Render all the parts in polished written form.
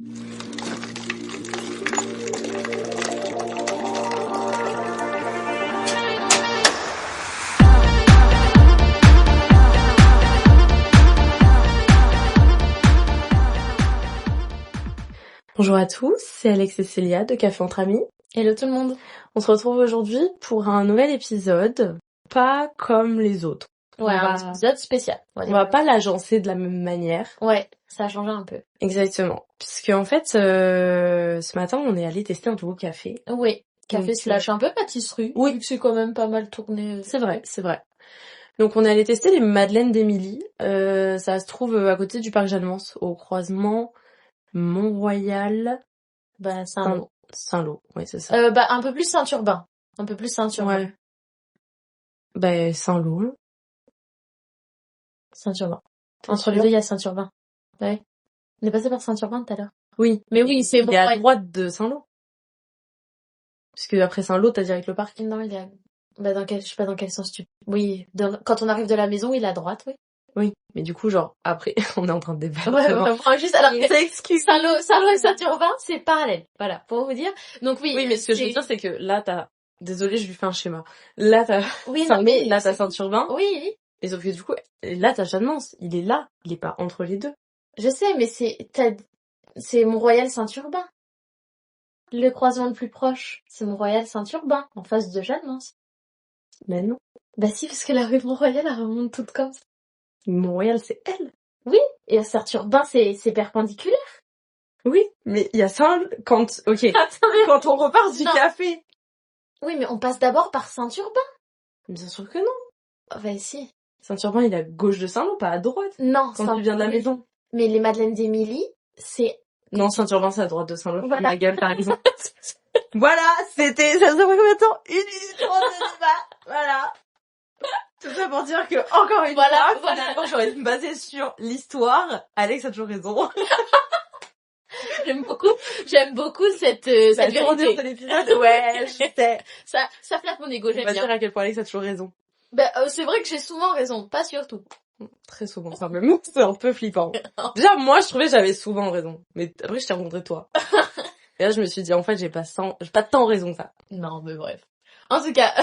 Bonjour à tous, c'est Alex et Célia de Café Entre Amis. Hello tout le monde. On se retrouve aujourd'hui pour un nouvel épisode, pas comme les autres. Ouais, un épisode spécial. On va pas l'agencer de la même manière. Ouais, ça a changé un peu. Exactement. Puisque en fait, ce matin, on est allé tester un nouveau café. Oui, café slash un peu pâtisserie. Oui. Vu que c'est quand même pas mal tourné. C'est vrai. Donc on est allé tester les madeleines d'Émilie. Ça se trouve à côté du parc Jeanne-Mance, au croisement Mont-Royal. Saint-Lô, oui c'est ça. Un peu plus Saint-Urbain. Ouais. Saint-Lô. Saint-Urbain. Entre les deux, il y a Saint-Urbain. Ouais. On est passé par Saint-Urbain tout à l'heure. Oui. Mais oui, c'est bon. Il est à droite de Saint-Lô. Puisque après Saint-Lô, t'as direct le parc. Non, il est je sais pas dans quel sens tu... Oui, quand on arrive de la maison, il est à droite, oui. Oui, mais du coup, genre, après, on est en train de débattre. Ouais, vraiment, juste, alors que Saint-Lô et Mm. Saint-Urbain, c'est parallèle. Voilà, pour vous dire. Donc oui. Oui, mais ce que je veux dire, c'est que là, désolée, je lui fais un schéma. Là, t'as Oui, Saint-Lô, non, mais là, t'as Saint-Urbain. Oui. Et sauf que du coup, là, t'as Jeanne-Mance. Il est là. Il est pas entre les deux. Je sais, mais c'est Mont-Royal Saint-Urbain. Le croisement le plus proche, c'est Mont-Royal Saint-Urbain, en face de Jeanne-Mance. Mais non. Bah si, parce que la rue Mont-Royal, elle remonte toute comme ça. Mont-Royal, c'est elle. Oui, et à Saint-Urbain, c'est perpendiculaire. Oui, mais il y a quand on repart du café. Oui, mais on passe d'abord par Saint-Urbain. Bien sûr que non. Bah si. Saint-Urbain, il est à gauche de Saint-Lô, pas à droite. Non, quand tu viens de la maison. Mais les madeleines d'Émilie, c'est... Non, Saint-Urbain, c'est à droite de Saint-Lô. Voilà. Ma gueule, t'as raison. Voilà, ça se fait combien de temps? 1 minute 30 de débat. Voilà. Tout ça pour dire que, encore une fois, finalement, j'aurais dû me baser sur l'histoire. Alex a toujours raison. J'aime beaucoup cette vérité. De l'épisode. Ouais, je sais. Ça flatte mon ego, j'aime bien. On va dire à quel point Alex a toujours raison. C'est vrai que j'ai souvent raison, pas surtout. Très souvent, ça même. C'est un peu flippant. Déjà, moi, je trouvais que j'avais souvent raison. Mais après, je t'ai rencontré toi. Et là, je me suis dit, en fait, j'ai pas tant raison que ça. Non, mais bref. En tout cas,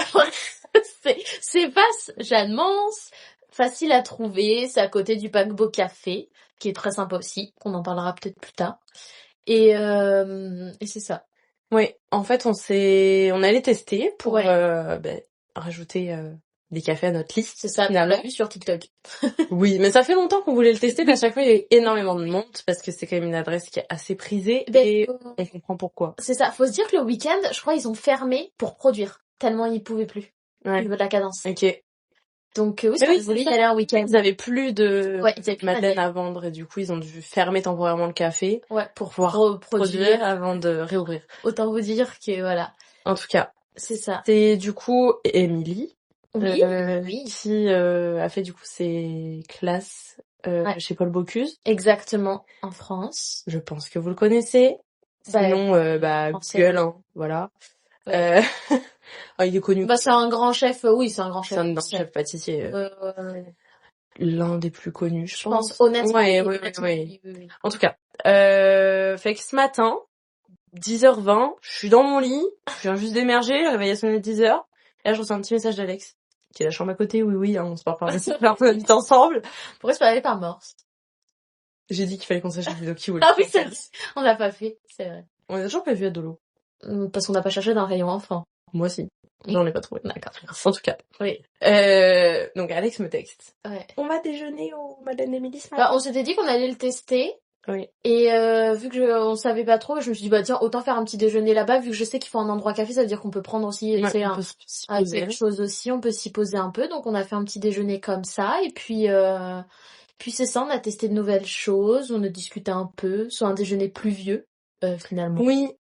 c'est face Jeanne-Mance, facile à trouver, c'est à côté du paquebot café, qui est très sympa aussi, qu'on en parlera peut-être plus tard. Et c'est ça. Oui, en fait, on allait tester pour rajouter des cafés à notre liste. C'est ça, on l'a vu sur TikTok. Oui, mais ça fait longtemps qu'on voulait le tester, mais à chaque fois, il y a eu énormément de monde, parce que c'est quand même une adresse qui est assez prisée, et on comprend pourquoi. C'est ça, faut se dire que le week-end, je crois, ils ont fermé pour produire, tellement ils pouvaient plus. Au niveau de la cadence. Ok. Donc oui, c'est voulu y aller un week-end. Ils avaient plus de madeleine à vendre, et du coup, ils ont dû fermer temporairement le café pour pouvoir produire avant de réouvrir. Autant vous dire que voilà. En tout cas. C'est ça. C'est du coup Émilie. Oui. Qui a fait du coup ses classes chez Paul Bocuse. Exactement, en France. Je pense que vous le connaissez. Sinon, Google, hein, voilà. Ouais. Il est connu. C'est un grand chef, oui, c'est un grand chef. C'est un grand chef pâtissier. L'un des plus connus, je pense. Honnêtement. Oui. En tout cas, fait que ce matin, 10h20, je suis dans mon lit, je viens juste d'émerger, le réveil a sonné 10h. Et là, je reçois un petit message d'Alex, qui est la chambre à côté, hein, on se parle par ici, on habite ensemble. Pourquoi se parler par Morse? J'ai dit qu'il fallait qu'on s'achète des Doki. Ah oui, c'est vrai. On l'a pas fait, c'est vrai. On a toujours pas vu à Dolo. Parce qu'on n'a pas cherché dans le rayon enfant. Moi aussi. J'en ai pas trouvé. D'accord. En tout cas. Oui. Donc Alex me texte. Ouais. On va déjeuner au Madeleine d'Émilie ce matin. On s'était dit qu'on allait le tester. Oui. Et vu que on savait pas trop, je me suis dit tiens, autant faire un petit déjeuner là-bas, vu que je sais qu'il faut un endroit café, ça veut dire qu'on peut prendre aussi quelque chose aussi, on peut s'y poser un peu. Donc on a fait un petit déjeuner comme ça, et puis c'est ça, on a testé de nouvelles choses, on a discuté un peu, sur un déjeuner pluvieux finalement. Oui.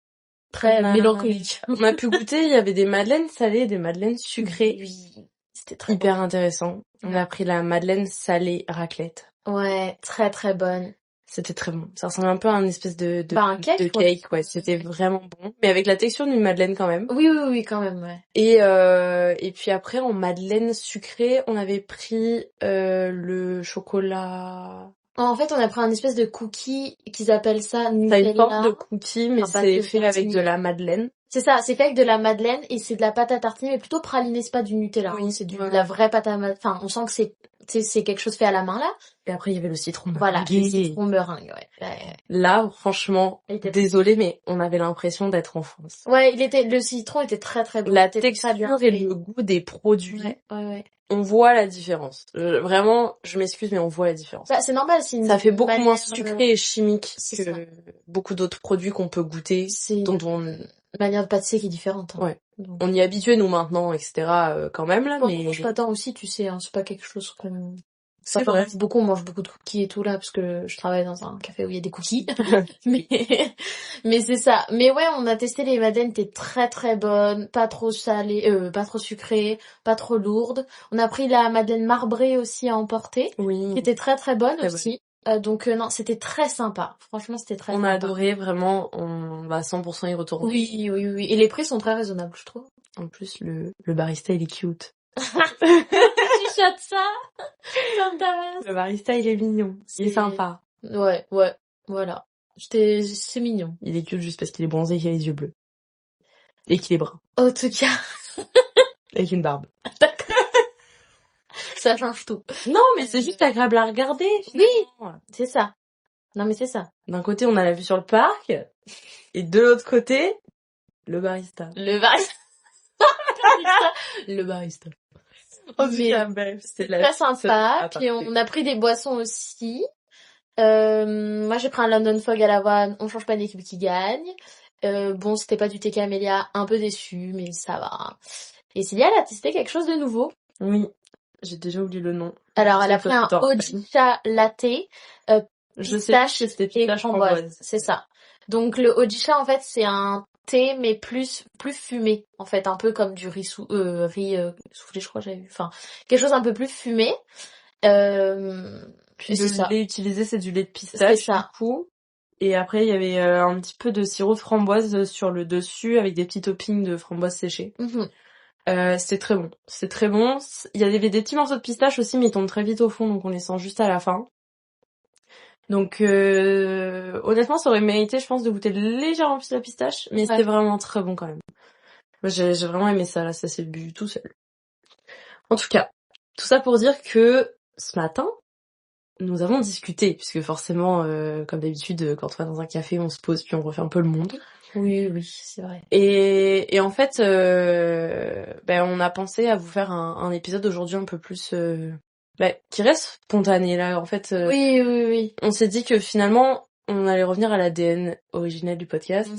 Très mélancolique. On a pu goûter, il y avait des madeleines salées, des madeleines sucrées. Oui. C'était très hyper intéressant. On a pris la madeleine salée raclette. Ouais, très très bonne. C'était très bon. Ça ressemblait un peu à une espèce de un cake, ouais. C'était vraiment bon. Mais avec la texture d'une madeleine quand même. Oui, quand même, ouais. Et puis après, en madeleine sucrée, on avait pris le chocolat En fait, on a pris un espèce de cookie qu'ils appellent ça T'as une Nutella. forme de cookie, mais Enfin, c'est de fait avec tartine. de la madeleine. C'est ça, c'est fait avec de la madeleine et c'est de la pâte à tartiner, mais plutôt pralinée, c'est pas du Nutella. Oui, C'est de ouais. la vraie pâte à enfin, on sent que c'est quelque chose fait à la main, là. Et après, il y avait le citron Voilà, meringué. le citron meringue, ouais. Là, franchement, Il était désolée, mais on avait l'impression d'être en France. Ouais, le citron était très très bon. La C'était très bien texture et fait. le goût des produits, Ouais. on voit la différence. Vraiment, je m'excuse, mais on voit la différence. Bah, c'est normal, c'est Ça fait beaucoup moins manière, sucré et chimique c'est que ça. beaucoup d'autres produits qu'on peut goûter, C'est dont on... une manière de pâtisser qui est différente. Hein. Ouais. Donc, On y est habitué, nous, maintenant, etc., quand même, là, on mais... mange pas tant aussi, tu sais, hein, c'est pas quelque chose qu'on... C'est Enfin, vrai. on mange beaucoup de cookies et tout là, parce que je travaille dans un café où il y a des cookies. mais, mais c'est ça. Mais ouais, on a testé les madeleines, étaient très très bonnes, pas trop salées, pas trop sucrées, pas trop lourdes. On a pris la madeleine marbrée aussi à emporter, Oui. qui était très très bonne Très aussi. Donc non, c'était très sympa. Franchement, c'était très On sympa. a adoré, vraiment, on va 100% y retourner. Oui. Et les prix sont très raisonnables, je trouve. En plus, le barista, il est cute. Tu chattes ça? Ça m'intéresse. Le barista, il est mignon. Il est sympa. Ouais, voilà. C'est mignon. Il est cute juste parce qu'il est bronzé et qu'il a les yeux bleus. Et qu'il est brun. En tout cas, Avec une barbe. d'accord. Ça change tout. Non, mais c'est juste agréable à regarder. Oui, finalement. c'est ça. Non, mais c'est ça. D'un côté, on a la vue sur le parc. Et de l'autre côté, le barista. Le barista. Le barista. Mais c'est très sympa. Puis on a pris des boissons aussi. Moi, j'ai pris un London Fog à l'avoine. On change pas d'équipe qui gagne. Bon, c'était pas du thé camélia. Un peu déçu, mais ça va. Et Célia, elle a testé quelque chose de nouveau. Oui. J'ai déjà oublié le nom. Alors, elle a pris un Hojicha latte. Je sais pas si c'était pistache framboise. C'est ça. Donc, le Hojicha, en fait, c'est un thé, mais plus fumé. En fait, un peu comme du riz soufflé, je crois que j'avais vu. Enfin, quelque chose un peu plus fumé. Puis le lait utilisé, c'est du lait de pistache, du coup. Et après, il y avait un petit peu de sirop de framboise sur le dessus avec des petits toppings de framboise séchée. C'était très bon. C'est très bon. Il y avait des petits morceaux de pistache aussi, mais ils tombent très vite au fond, donc on les sent juste à la fin. Donc honnêtement, ça aurait mérité, je pense, de goûter légèrement plus la pistache, mais c'était vraiment très bon quand même. Moi, j'ai vraiment aimé ça, là, ça s'est bu tout seul. En tout cas, tout ça pour dire que ce matin, nous avons discuté, puisque forcément, comme d'habitude, quand on va dans un café, on se pose puis on refait un peu le monde. Oui, c'est vrai. Et en fait, on a pensé à vous faire un épisode aujourd'hui un peu plus... qui reste spontané, là, en fait. Oui. On s'est dit que finalement, on allait revenir à l'ADN originel du podcast.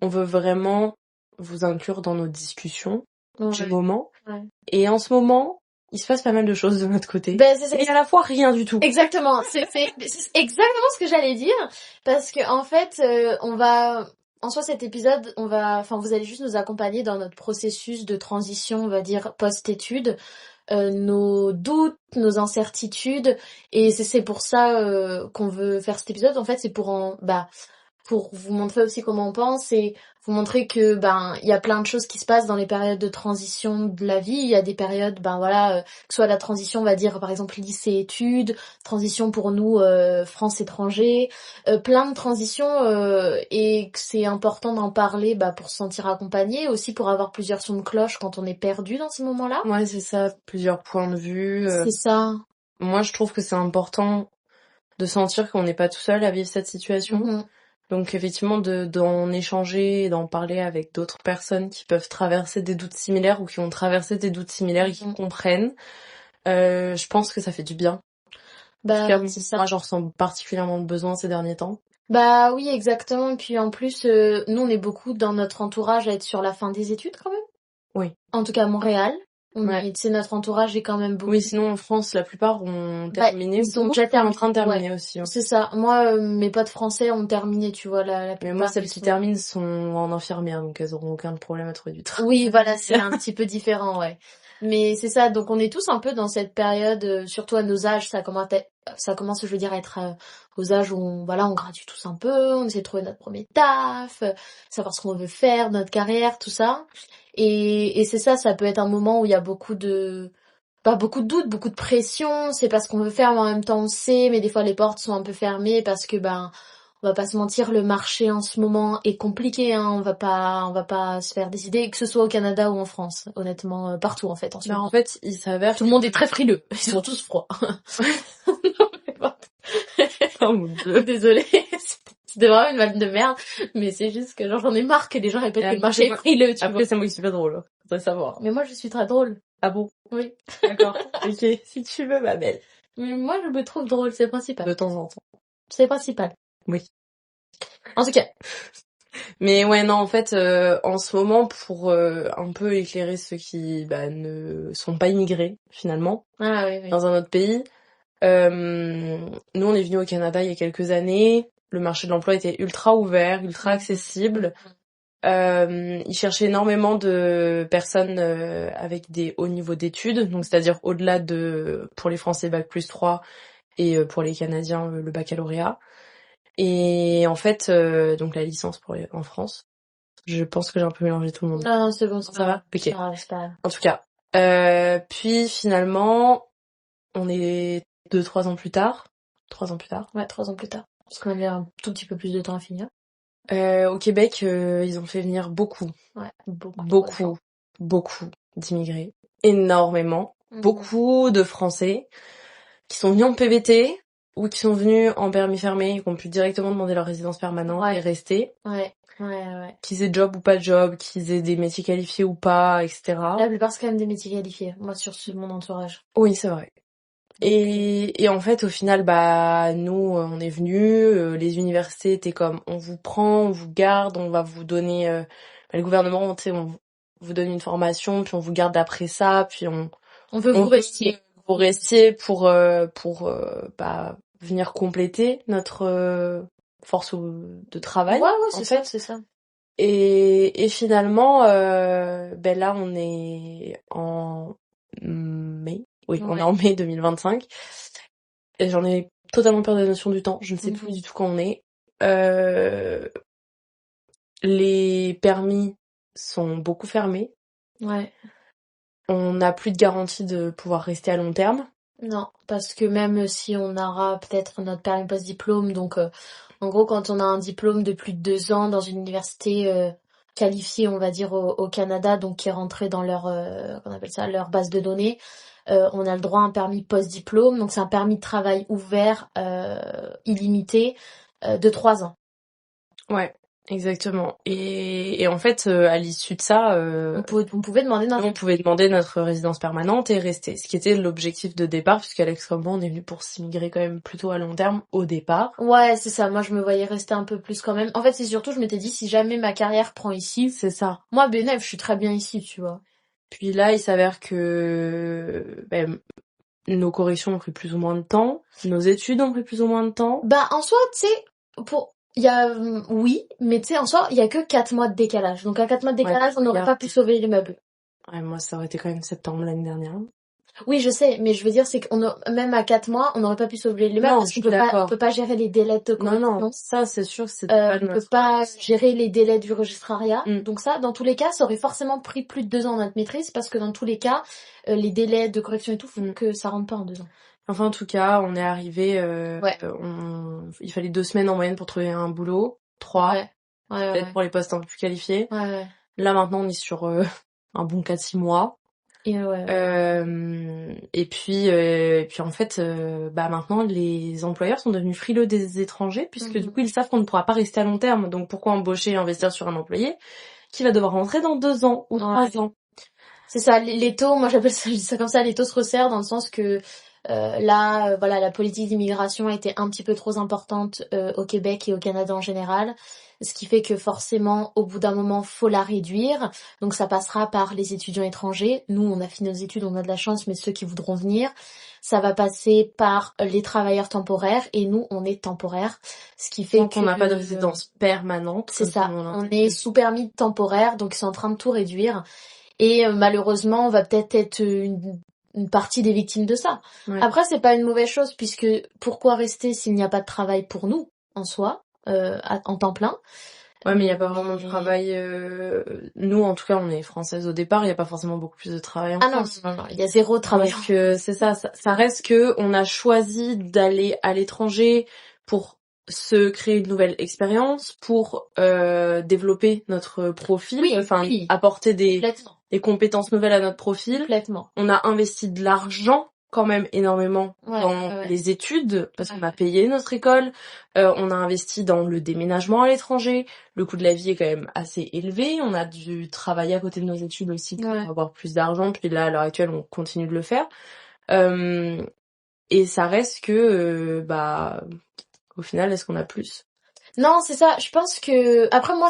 On veut vraiment vous inclure dans nos discussions du moment. Ouais. Et en ce moment, il se passe pas mal de choses de notre côté. Et à la fois rien du tout. Exactement. C'est exactement ce que j'allais dire. Parce que en fait, en soi, cet épisode, vous allez juste nous accompagner dans notre processus de transition, on va dire, post-études. Nos doutes, nos incertitudes, et c'est pour ça qu'on veut faire cet épisode. En fait, c'est pour vous montrer aussi comment on pense et vous montrer que il y a plein de choses qui se passent dans les périodes de transition de la vie. Il y a des périodes que soit la transition, on va dire par exemple lycée études, transition pour nous France étranger, plein de transitions et que c'est important d'en parler pour se sentir accompagné, aussi pour avoir plusieurs sons de cloche quand on est perdu dans ces moments-là. Ouais, c'est ça, plusieurs points de vue. C'est ça. Moi, je trouve que c'est important de sentir qu'on n'est pas tout seul à vivre cette situation. Donc effectivement, d'en échanger, d'en parler avec d'autres personnes qui peuvent traverser des doutes similaires ou qui ont traversé des doutes similaires et qui comprennent, je pense que ça fait du bien. En tout cas, c'est ça. moi, j'en ressens particulièrement le besoin ces derniers temps. Oui, exactement. Et puis en plus, nous, on est beaucoup dans notre entourage à être sur la fin des études quand même. Oui. En tout cas, à Montréal. Notre entourage est quand même beaucoup. Oui, sinon en France, la plupart ont terminé. Ils sont déjà en train de terminer aussi. Hein. C'est ça. Moi, mes potes français ont terminé, tu vois. La mais moi, celles qui terminent sont en infirmière, donc elles auront aucun problème à trouver du travail. Oui, voilà, c'est un petit peu différent, ouais. Mais c'est ça, donc on est tous un peu dans cette période, surtout à nos âges, ça commence, je veux dire, à être aux âges où on gradue tous un peu, on essaie de trouver notre premier taf, savoir ce qu'on veut faire, notre carrière, tout ça. Et c'est ça peut être un moment où il y a beaucoup de beaucoup de doutes, beaucoup de pression, c'est pas ce qu'on veut faire, mais en même temps on sait, mais des fois les portes sont un peu fermées parce que on va pas se mentir, le marché en ce moment est compliqué, hein, on va pas se faire décider, que ce soit au Canada ou en France, honnêtement, partout en fait en ce moment. En fait, il s'avère tout le monde est très frileux, ils sont tous froids. Oh mon Dieu. Désolée, c'était vraiment une vanne de merde, mais c'est juste que j'en ai marre que les gens répètent que le marché est frileux, tu vois. Après, c'est moi qui suis pas drôle, faudrait savoir. Mais moi je suis très drôle. Ah bon? Oui. D'accord. Ok, si tu veux, ma belle. Mais moi je me trouve drôle, c'est le principal. De temps en temps. C'est le principal. Oui. En tout cas. Mais ouais, non, en fait, en ce moment, pour un peu éclairer ceux qui ne sont pas immigrés, finalement, dans un autre pays, nous, on est venus au Canada il y a quelques années. Le marché de l'emploi était ultra ouvert, ultra accessible. Ils cherchaient énormément de personnes avec des hauts niveaux d'études, donc c'est-à-dire au-delà de, pour les Français, Bac+3 et pour les Canadiens, le baccalauréat. Et en fait, donc la licence en France. Je pense que j'ai un peu mélangé tout le monde. Non, c'est bon, ça va. Ok. C'est pas... En tout cas, puis finalement, on est 2-3 ans plus tard. 3 ans plus tard. Ouais, 3 ans plus tard. Parce qu'on avait un tout petit peu plus de temps à finir. Au Québec, ils ont fait venir beaucoup. Ouais, beaucoup d'immigrés. Énormément. Beaucoup de Français qui sont venus en PVT ou qui sont venus en permis fermé et qui ont pu directement demander leur résidence permanente et rester. Ouais. Qu'ils aient job ou pas de job, qu'ils aient des métiers qualifiés ou pas, etc. La plupart, c'est quand même des métiers qualifiés. Moi, sur mon entourage. Oui, c'est vrai. Et en fait, au final, nous, on est venus, les universités étaient comme, on vous prend, on vous garde, on va vous donner, le gouvernement, tu sais, on vous donne une formation, puis on vous garde après ça, puis on veut que vous restiez. Vous restiez pour venir compléter notre force de travail. Ouais, c'est ça. Et finalement, là, on est en mai. Oui, on est en mai 2025. Et j'en ai totalement perdu la notion du temps. Je ne sais plus du tout quand on est. Les permis sont beaucoup fermés. Ouais. On n'a plus de garantie de pouvoir rester à long terme. Non, parce que même si on aura peut-être notre permis post-diplôme, donc en gros quand on a un diplôme de plus de 2 ans dans une université qualifiée, on va dire au Canada, donc qui est rentré dans leur qu'on appelle ça leur base de données, on a le droit à un permis post-diplôme, donc c'est un permis de travail ouvert illimité de 3 ans. Ouais. Exactement. Et en fait, à l'issue de ça, on pouvait demander notre résidence permanente et rester. Ce qui était l'objectif de départ, puisqu'Alex comme moi, on est venu pour s'immigrer quand même plutôt à long terme au départ. Ouais, c'est ça. Moi, je me voyais rester un peu plus quand même. En fait, c'est surtout, je m'étais dit, si jamais ma carrière prend ici, c'est ça. Moi, Benef, je suis très bien ici, tu vois. Puis là, il s'avère que nos corrections ont pris plus ou moins de temps, nos études ont pris plus ou moins de temps. En soi, tu sais, il y a oui, mais tu sais en soi, il y a que 4 mois de décalage. Donc à 4 mois de décalage, on n'aurait pas pu sauver les meubles. Ouais, moi ça aurait été quand même septembre l'année dernière. Oui, je sais, mais je veux dire c'est même à 4 mois, on n'aurait pas pu sauver les meubles parce qu'on peut pas gérer les délais de correction. Non, ça c'est sûr que c'est pas on peut pas gérer les délais du registrariat. Donc ça, dans tous les cas, ça aurait forcément pris plus de 2 ans notre maîtrise parce que dans tous les cas, les délais de correction et tout font que ça rentre pas en 2 ans. Enfin, en tout cas, on est arrivé, il fallait 2 semaines en moyenne pour trouver un boulot. 3. Peut-être pour les postes un peu plus qualifiés. Là, maintenant, on est sur un bon 4-6 mois. Et puis en fait, maintenant, les employeurs sont devenus frileux des étrangers, puisque du coup, ils savent qu'on ne pourra pas rester à long terme. Donc, pourquoi embaucher et investir sur un employé qui va devoir rentrer dans 2 ans ou 3 ans? C'est ça, les taux, moi je dis ça comme ça, les taux se resserrent dans le sens que la politique d'immigration a été un petit peu trop importante au Québec et au Canada en général, ce qui fait que forcément au bout d'un moment faut la réduire, donc ça passera par les étudiants étrangers. Nous on a fini nos études, on a de la chance, mais ceux qui voudront venir, ça va passer par les travailleurs temporaires, et nous on est temporaires, ce qui fait qu'on n'a pas de résidence permanente. C'est ça, on est sous permis temporaire, donc ils sont en train de tout réduire, et malheureusement on va peut-être être une partie des victimes de ça. Après, c'est pas une mauvaise chose, puisque pourquoi rester s'il n'y a pas de travail pour nous, en soi, en temps plein. Ouais, mais il y a pas vraiment de travail. Nous, en tout cas, on est françaises au départ. Il y a pas forcément beaucoup plus de travail en France. Non, il y a zéro travail. Donc c'est ça. Ça reste que on a choisi d'aller à l'étranger pour se créer une nouvelle expérience, pour développer notre profil, Oui. apporter Complètement. des compétences nouvelles à notre profil. Complètement. On a investi de l'argent quand même énormément dans les études parce qu'on a payé notre école, on a investi dans le déménagement à l'étranger, le coût de la vie est quand même assez élevé, on a dû travailler à côté de nos études aussi pour avoir plus d'argent, puis là à l'heure actuelle on continue de le faire. Et ça reste que au final est-ce qu'on a plus? Non, c'est ça. Je pense que après moi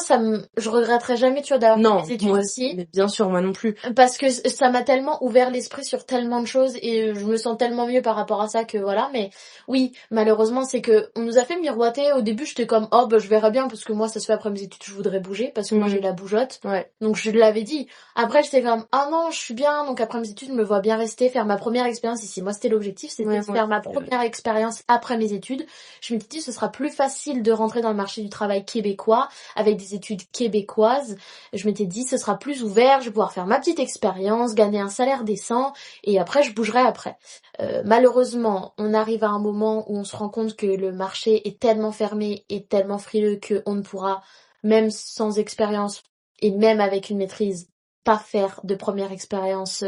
je regretterai jamais, tu vois, d'avoir fait mes études ici. Mais bien sûr, moi non plus. Parce que ça m'a tellement ouvert l'esprit sur tellement de choses et je me sens tellement mieux par rapport à ça que voilà. Mais oui, malheureusement, c'est que on nous a fait miroiter. Au début, j'étais comme je verrai bien parce que moi, ça se fait après mes études, je voudrais bouger parce que moi j'ai la bougeotte. Donc je l'avais dit. Après, j'étais comme non, je suis bien. Donc après mes études, je me vois bien rester, faire ma première expérience ici. Moi, c'était l'objectif, c'était de faire ma première expérience après mes études. Je me suis dit, ce sera plus facile de rentrer dans le marché du travail québécois avec des études québécoises. Je m'étais dit, ce sera plus ouvert, je vais pouvoir faire ma petite expérience, gagner un salaire décent et après je bougerai après. Malheureusement, on arrive à un moment où on se rend compte que le marché est tellement fermé et tellement frileux qu'on ne pourra, même sans expérience et même avec une maîtrise, pas faire de première expérience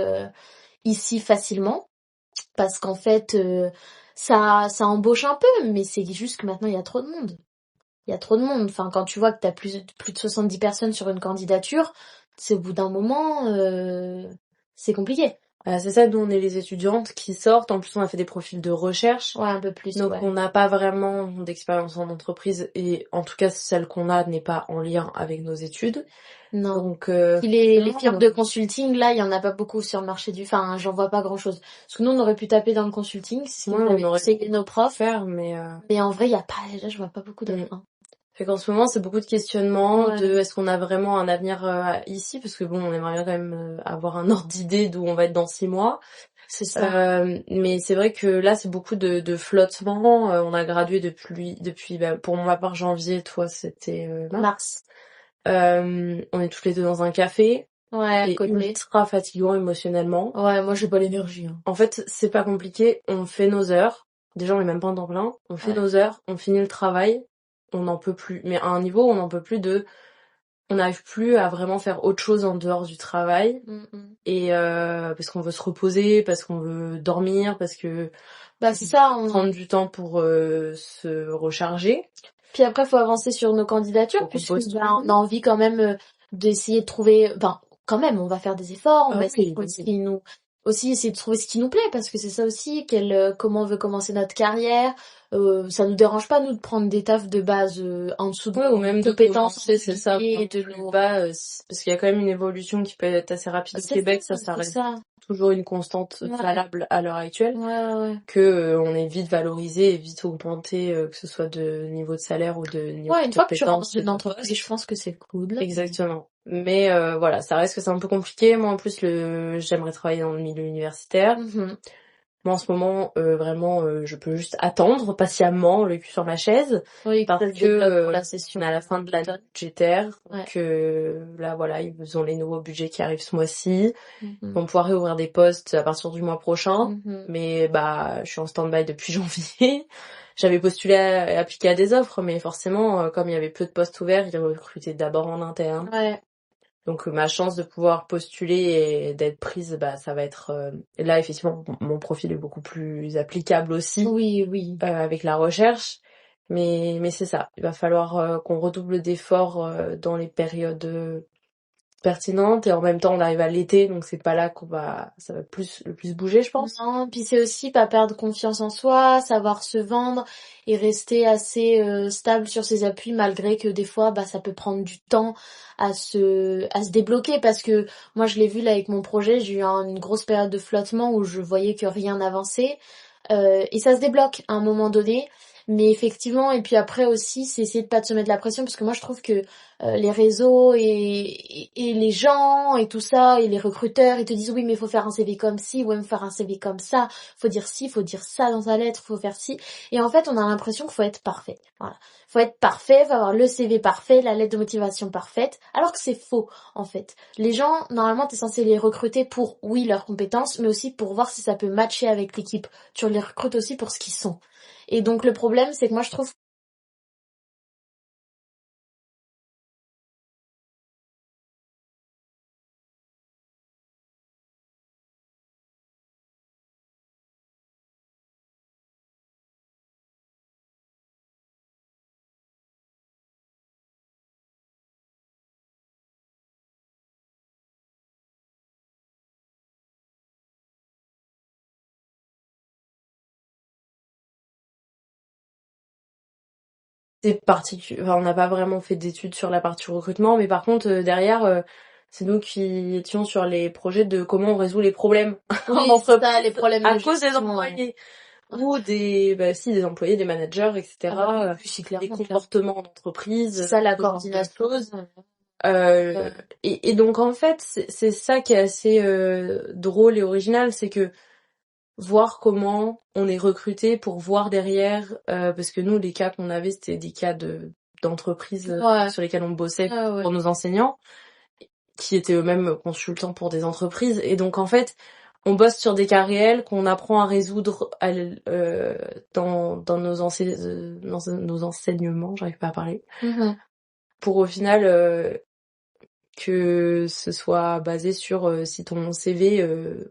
ici facilement. Parce qu'en fait, ça embauche un peu, mais c'est juste que maintenant il y a trop de monde. Il y a trop de monde. Enfin, quand tu vois que t'as plus de 70 personnes sur une candidature, c'est au bout d'un moment, c'est compliqué. C'est ça, nous on est les étudiantes qui sortent, en plus on a fait des profils de recherche. Ouais, un peu plus, donc on n'a pas vraiment d'expérience en entreprise et en tout cas celle qu'on a n'est pas en lien avec nos études. Non. Donc les firmes de consulting, là, il y en a pas beaucoup sur le marché enfin, j'en vois pas grand chose. Parce que nous, on aurait pu taper dans le consulting, c'est ce qu'on avait conseillé nos profs. Mais en vrai, là, je vois pas beaucoup d'offres. Fait qu'en ce moment, c'est beaucoup de questionnements de est-ce qu'on a vraiment un avenir ici, parce que bon, on aimerait bien quand même avoir un ordre d'idée d'où on va être dans 6 mois. C'est ça. Mais c'est vrai que là, c'est beaucoup de flottement. On a gradué depuis pour ma part janvier, toi c'était mars. On est toutes les deux dans un café. Ouais, c'est ultra fatigant émotionnellement. Ouais, moi j'ai pas l'énergie. En fait, c'est pas compliqué. On fait nos heures. Déjà, on est même pas en temps plein. On fait nos heures, on finit le travail. On n'en peut plus. Mais à un niveau où on n'en peut plus on n'arrive plus à vraiment faire autre chose en dehors du travail. Et parce qu'on veut se reposer, parce qu'on veut dormir, parce que c'est ça, prendre du temps pour se recharger. Puis après, faut avancer sur nos candidatures, puisque on a envie quand même d'essayer de trouver. Quand même, on va faire des efforts, on va essayer de trouver essayer de trouver ce qui nous plaît, parce que c'est ça aussi, comment on veut commencer notre carrière. Ça nous dérange pas nous de prendre des tafs de base en dessous de ou même compétences, c'est ça, et de nous parce qu'il y a quand même une évolution qui peut être assez rapide au Québec, ça reste toujours une constante valable à l'heure actuelle, que on est vite valorisé et vite augmenté, que ce soit de niveau de salaire ou de niveau de une fois que tu rentres dans une entreprise, je pense que c'est cool. Exactement. Mais voilà, ça reste que c'est un peu compliqué. Moi en plus j'aimerais travailler dans le milieu universitaire. Moi en ce moment vraiment je peux juste attendre patiemment le cul sur ma chaise parce que on est à la fin de l'année budgétaire, que là voilà, ils ont les nouveaux budgets qui arrivent ce mois-ci. Ils vont pouvoir réouvrir des postes à partir du mois prochain, mais je suis en stand-by depuis janvier. J'avais postulé à appliquer à des offres, mais forcément comme il y avait peu de postes ouverts, ils recrutaient d'abord en interne. Donc ma chance de pouvoir postuler et d'être prise, ça va être là effectivement mon profil est beaucoup plus applicable aussi. Oui. Avec la recherche, mais c'est ça. Il va falloir qu'on redouble d'efforts dans les périodes pertinentes et en même temps on arrive à l'été, donc c'est pas là ça va le plus bouger, je pense. Non, puis c'est aussi pas perdre confiance en soi, savoir se vendre et rester assez stable sur ses appuis malgré que des fois ça peut prendre du temps à se débloquer, parce que moi je l'ai vu là avec mon projet, j'ai eu une grosse période de flottement où je voyais que rien n'avançait et ça se débloque à un moment donné. Mais effectivement, et puis après aussi, c'est essayer de pas de se mettre la pression, parce que moi je trouve que les réseaux et les gens et tout ça, et les recruteurs, ils te disent oui mais il faut faire un CV comme ci, ouais, il faut faire un CV comme ça, faut dire ci, faut dire ça dans sa lettre, faut faire ci. Et en fait, on a l'impression qu'il faut être parfait. Voilà. Faut être parfait, faut avoir le CV parfait, la lettre de motivation parfaite, alors que c'est faux en fait. Les gens, normalement, t'es censé les recruter pour, oui, leurs compétences, mais aussi pour voir si ça peut matcher avec l'équipe. Tu les recrutes aussi pour ce qu'ils sont. Et donc le problème, c'est que moi je trouve c'est particulier. Enfin, on n'a pas vraiment fait d'études sur la partie recrutement, mais par contre, derrière, c'est nous qui étions sur les projets de comment on résout les problèmes en oui, c'est ça, les entreprise problèmes à de cause des gestion. employés. Ou des employés, des managers, Ah etc. bah oui, c'est Les clairement, comportements C'est d'entreprise, ça la ce genre de coordination. choses. Euh, Euh, et donc en fait, c'est ça qui est assez drôle et original, c'est que voir comment on est recruté pour voir derrière, parce que nous, les cas qu'on avait, c'était des cas d'entreprises ouais. sur lesquels on bossait Ah ouais. pour nos enseignants, qui étaient eux-mêmes consultants pour des entreprises. Et donc en fait, on bosse sur des cas réels qu'on apprend à résoudre dans nos enseignements, j'arrive pas à parler, Mhm. pour au final que ce soit basé sur si ton CV,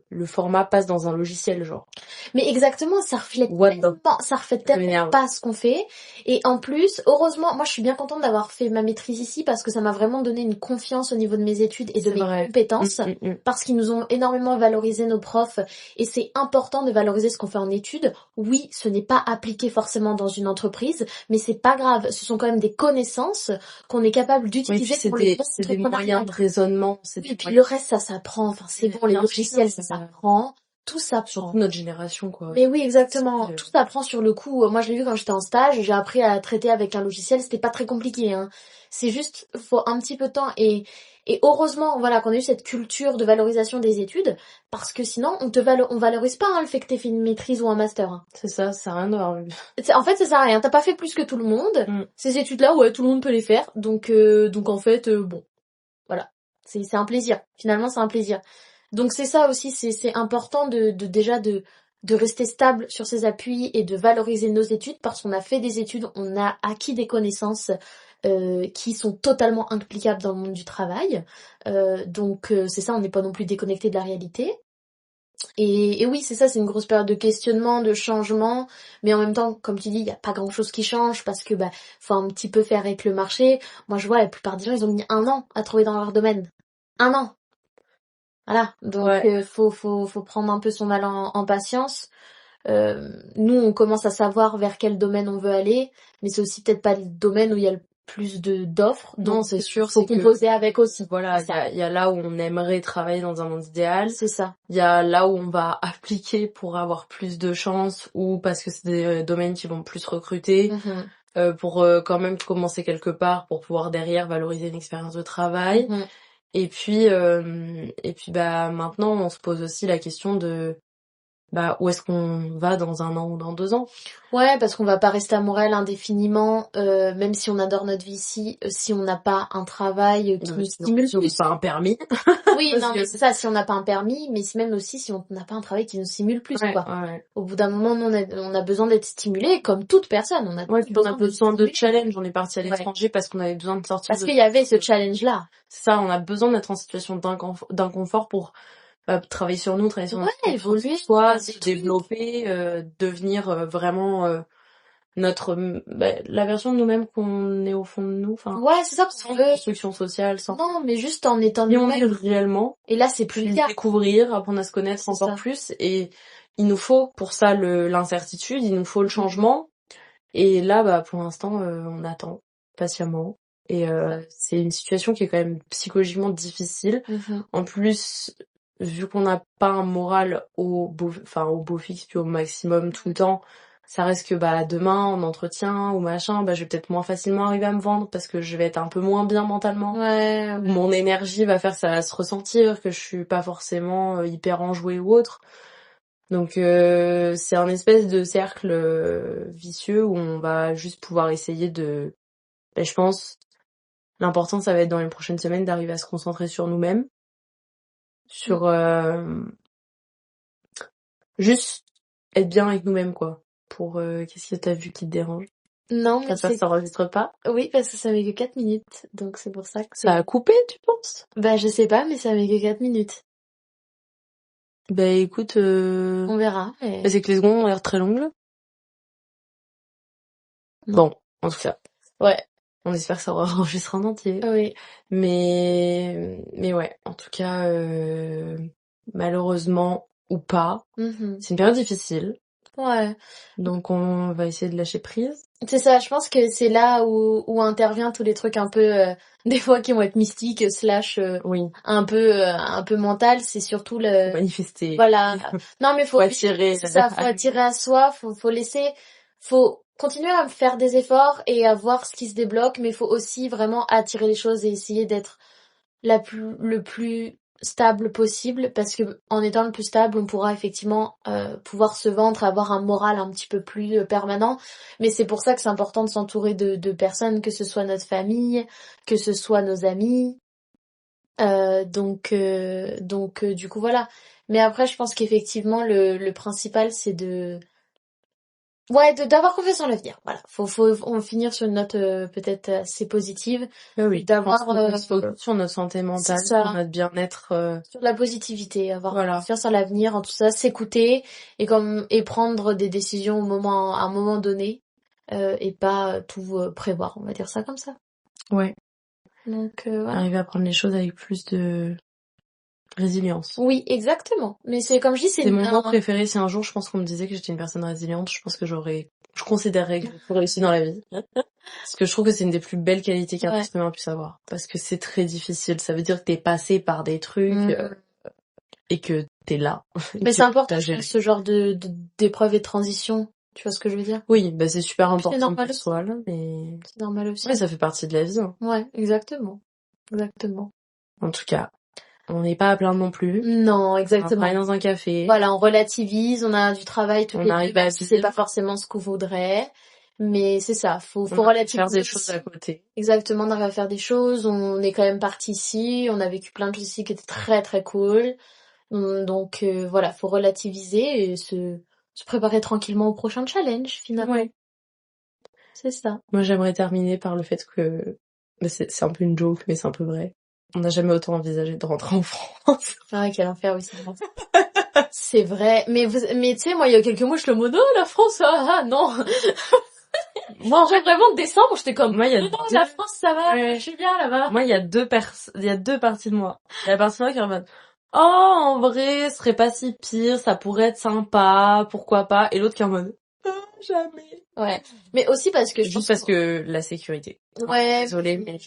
le format passe dans un logiciel, genre. Mais exactement, ça reflète What the... Ça tellement m'énerve. pas ce qu'on fait. Et en plus, heureusement, moi je suis bien contente d'avoir fait ma maîtrise ici parce que ça m'a vraiment donné une confiance au niveau de mes études et de C'est mes vrai. compétences. Parce qu'ils nous ont énormément valorisé nos profs. Et c'est important de valoriser ce qu'on fait en études. Oui, ce n'est pas appliqué forcément dans une entreprise, mais c'est pas grave. Ce sont quand même des connaissances qu'on est capable Oui, d'utiliser puis pour le bon c'est des entrepreneuriat. moyens de raisonnement, Et puis le reste, ça s'apprend. Enfin, c'est bon, les bien sûr, logiciels, ça s'apprend. Tout surtout s'apprend. notre génération, quoi. Mais oui, exactement. C'est, Tout s'apprend sur le coup. Moi, je l'ai vu quand j'étais en stage. J'ai appris à traiter avec un logiciel. C'était pas très compliqué, hein. C'est juste, faut un petit peu de temps. Et heureusement, voilà, qu'on a eu cette culture de valorisation des études. Parce que sinon, on valorise pas, hein, le fait que t'aies fait une maîtrise ou un master, hein. c'est ça, ça sert à rien d'avoir eu. En fait, ça sert à rien. T'as pas fait plus que tout le monde. Mm. Ces études-là, ouais, tout le monde peut les faire. Donc en fait, bon, voilà. C'est un plaisir. Finalement, c'est un plaisir. Donc c'est ça aussi, c'est important de rester stable sur ses appuis et de valoriser nos études parce qu'on a fait des études, on a acquis des connaissances qui sont totalement implicables dans le monde du travail. Donc c'est ça, on n'est pas non plus déconnecté de la réalité. Et oui, c'est ça, c'est une grosse période de questionnement, de changement, mais en même temps, comme tu dis, il n'y a pas grand-chose qui change parce que faut un petit peu faire avec le marché. Moi, je vois la plupart des gens, ils ont mis 1 an à trouver dans leur domaine. 1 an. Voilà, donc Ouais. faut prendre un peu son mal en patience. Nous, on commence à savoir vers quel domaine on veut aller, mais c'est aussi peut-être pas le domaine où il y a le plus de d'offres, Non, donc c'est sûr, faut c'est que composer avec aussi. voilà, C'est ça. il y a là où on aimerait travailler dans un monde idéal. C'est ça. Il y a là où on va appliquer pour avoir plus de chance ou parce que c'est des domaines qui vont plus recruter, Mhm. pour quand même commencer quelque part pour pouvoir derrière valoriser une expérience de travail. Mhm. Et puis bah maintenant on se pose aussi la question de où est-ce qu'on va dans 1 an ou dans 2 ans. Ouais, parce qu'on va pas rester à Montréal indéfiniment, même si on adore notre vie ici, si on n'a pas un travail qui nous stimule Si on n'a plus. pas un permis. Oui, Parce non, que... mais c'est ça, si on n'a pas un permis, mais c'est même aussi si on n'a pas un travail qui nous stimule plus, Ouais, quoi. ouais. Au bout d'un moment, nous, on a besoin d'être stimulé, comme toute personne. On a Ouais, puis on a besoin de stimuler. challenge. On est parti à Ouais. l'étranger parce qu'on avait besoin de sortir Parce de... qu'il y avait ce challenge-là. C'est ça, on a besoin d'être en situation d'inconfort pour travailler sur nous, travailler sur Ouais, notre évoluer, soi, faire des se trucs. développer, devenir vraiment la version de nous-mêmes qu'on est au fond de nous, enfin, Ouais, c'est ça, parce sans que construction sociale, sans non, mais juste en étant qui on est nous-mêmes. réellement, Et là, c'est plus le puis cas. découvrir, apprendre à se connaître C'est encore ça. plus. Et il nous faut pour ça l'incertitude, il nous faut le Mhm. changement. Et là, pour l'instant, on attend patiemment. Et c'est une situation qui est quand même psychologiquement difficile. Mhm. En plus, vu qu'on n'a pas un moral au beau fixe puis au maximum tout le temps, ça reste que demain en entretien ou machin, je vais peut-être moins facilement arriver à me vendre parce que je vais être un peu moins bien mentalement. Ouais. Mon énergie va faire que ça va se ressentir, que je suis pas forcément hyper enjouée ou autre. Donc c'est un espèce de cercle vicieux où on va juste pouvoir essayer de... je pense, l'important ça va être dans les prochaines semaines d'arriver à se concentrer sur nous-mêmes. Sur juste être bien avec nous-mêmes, quoi. Pour qu'est-ce que t'as vu qui te dérange? Non, mais ça s'enregistre pas? Oui, parce que ça met que 4 minutes, donc c'est pour ça que ça a coupé, tu penses? Je sais pas, mais ça met que 4 minutes. Écoute, on verra. Mais... c'est que les secondes ont l'air très longues. Bon, en tout cas. Ouais. On espère que ça enregistre en entier. Oui. Mais ouais, en tout cas, malheureusement ou pas, c'est une période difficile. Ouais. Donc on va essayer de lâcher prise. C'est ça, je pense que c'est là où intervient tous les trucs un peu des fois qui vont être mystiques / oui. un peu mental, c'est surtout le faut manifester. Voilà. Non mais faut attirer. C'est ça, faut attirer à soi, faut continuer à faire des efforts et à voir ce qui se débloque, mais faut aussi vraiment attirer les choses et essayer d'être le plus stable possible, parce que en étant le plus stable, on pourra effectivement pouvoir se vendre, avoir un moral un petit peu plus permanent. Mais c'est pour ça que c'est important de s'entourer de personnes, que ce soit notre famille, que ce soit nos amis. Donc du coup voilà. Mais après, je pense qu'effectivement le principal c'est d'avoir confiance en l'avenir. Voilà, faut on finir sur une note peut-être assez positive. Oui, d'avoir sur notre santé mentale, sur notre bien-être, sur la positivité, avoir confiance en l'avenir, en tout ça, s'écouter et prendre des décisions à un moment donné et pas tout prévoir, on va dire ça comme ça. Ouais. Donc voilà. Arriver à prendre les choses avec plus de résilience. Oui, exactement. Mais c'est comme je dis, c'est mon mot préféré. Si un jour je pense qu'on me disait que j'étais une personne résiliente, je pense que je considérerais que j'ai réussi dans la vie. Parce que je trouve que c'est une des plus belles qualités qu'un être humain puisse avoir. Parce que c'est très difficile. Ça veut dire que t'es passé par des trucs et que t'es là. Mais c'est important ce genre d'épreuve et de transition. Tu vois ce que je veux dire? Oui, c'est super important pour soi, là, mais... C'est normal aussi. Ouais, ça fait partie de la vie. Hein. Ouais, exactement. Exactement. En tout cas, on n'est pas à plaindre non plus. Non, exactement. On travaille dans un café. Voilà, on relativise, on a du travail on arrive à c'est pas forcément ce qu'on voudrait. Mais c'est ça, faut relativiser. Faire des choses à côté. Exactement, on arrive à faire des choses, on est quand même parti ici, on a vécu plein de choses ici qui étaient très très cool. Donc voilà, faut relativiser et se préparer tranquillement au prochain challenge finalement. Ouais. C'est ça. Moi j'aimerais terminer par le fait que c'est un peu une joke mais c'est un peu vrai. On n'a jamais autant envisagé de rentrer en France. Ah quel enfer, oui, c'est vrai. C'est vrai, mais tu sais, moi il y a quelques mois je le mode la France, non. Moi genre vraiment décembre, j'étais comme moi la France ça va, je suis bien là-bas. Moi il y a deux parties de moi. Il y a la partie de moi qui est en mode en vrai, ce serait pas si pire, ça pourrait être sympa, pourquoi pas, et l'autre qui est en mode jamais. Ouais, mais aussi parce que juste parce que la sécurité. Ouais. Désolée, mais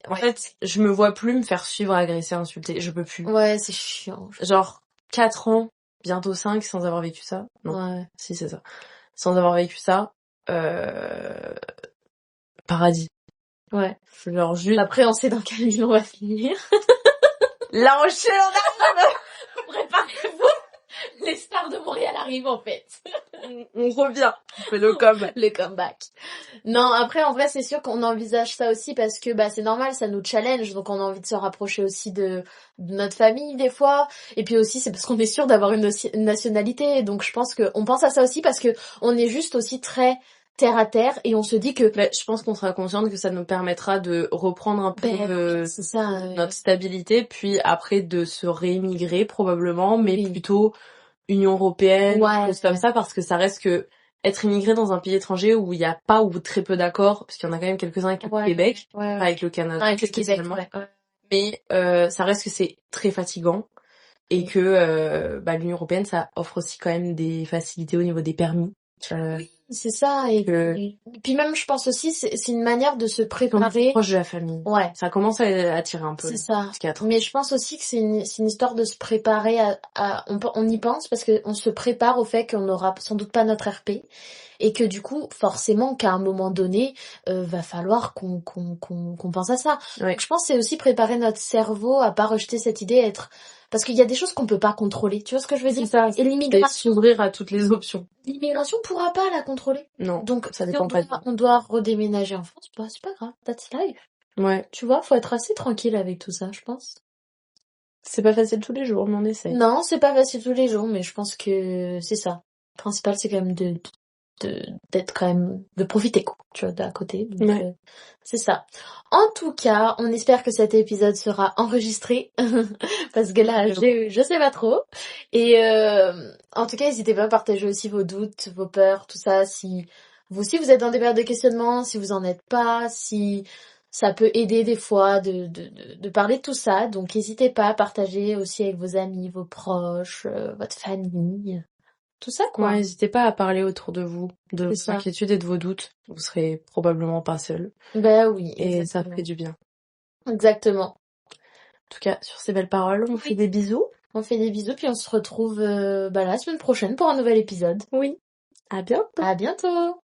en fait, je me vois plus me faire suivre, agresser, insulter, je peux plus. Ouais, c'est chiant. Genre 4 ans, bientôt 5 sans avoir vécu ça. Non. Ouais. Si c'est ça. Sans avoir vécu ça, paradis. Ouais. Genre juste. Après, on sait dans quelle ville on va finir. La Rochelle, on arrive. Préparez-vous. Les stars de Montréal arrivent en fait. On revient. On fait le comeback. Le comeback. Non, après en vrai c'est sûr qu'on envisage ça aussi parce que c'est normal, ça nous challenge, donc on a envie de se rapprocher aussi de notre famille des fois. Et puis aussi c'est parce qu'on est sûr d'avoir une nationalité, donc je pense qu'on pense à ça aussi parce que on est juste aussi très terre à terre et on se dit que je pense qu'on sera consciente que ça nous permettra de reprendre un peu notre stabilité, puis après de se réémigrer probablement, mais plutôt Union européenne, choses comme ça, parce que ça reste que être immigré dans un pays étranger où il y a pas ou très peu d'accords, parce qu'il y en a quand même quelques-uns avec le Québec, pas avec le Canada, avec le Québec, mais ça reste que c'est très fatigant et que l'Union européenne ça offre aussi quand même des facilités au niveau des permis. C'est ça. Et puis même, je pense aussi, c'est une manière de se préparer. Proche de la famille. Ouais. Ça commence à attirer un peu. C'est ça. Mais je pense aussi que c'est une histoire de se préparer on y pense parce qu'on se prépare au fait qu'on n'aura sans doute pas notre RP. Et que du coup, forcément, qu'à un moment donné, va falloir qu'on pense à ça. Ouais. Donc, je pense que c'est aussi préparer notre cerveau à pas rejeter cette idée, parce qu'il y a des choses qu'on peut pas contrôler. Tu vois ce que je veux dire? C'est ça. Et l'immigration, s'ouvrir à toutes les options. L'immigration pourra pas la contrôler. Non. Donc, ça si dépend pas. on doit redéménager en France, bah, c'est pas grave. That's life. Ouais. Tu vois, faut être assez tranquille avec tout ça, je pense. C'est pas facile tous les jours, mais on essaie. Non, c'est pas facile tous les jours, mais je pense que c'est ça. Le principal, c'est quand même d'être quand même, de profiter, quoi, tu vois, d'à côté. Donc, Ouais. c'est ça. En tout cas, on espère que cet épisode sera enregistré. Parce que là, je sais pas trop. Et, en tout cas, n'hésitez pas à partager aussi vos doutes, vos peurs, tout ça. Si vous aussi vous êtes dans des périodes de questionnement, si vous en êtes pas, si ça peut aider des fois de parler de tout ça. Donc, n'hésitez pas à partager aussi avec vos amis, vos proches, votre famille. Tout ça, quoi. Ouais, n'hésitez pas à parler autour de vous, de vos inquiétudes et de vos doutes. Vous serez probablement pas seul. Ben oui. Et ça fait du bien. Exactement. En tout cas, sur ces belles paroles, on fait des bisous. On fait des bisous, puis on se retrouve la semaine prochaine pour un nouvel épisode. Oui. À bientôt. À bientôt.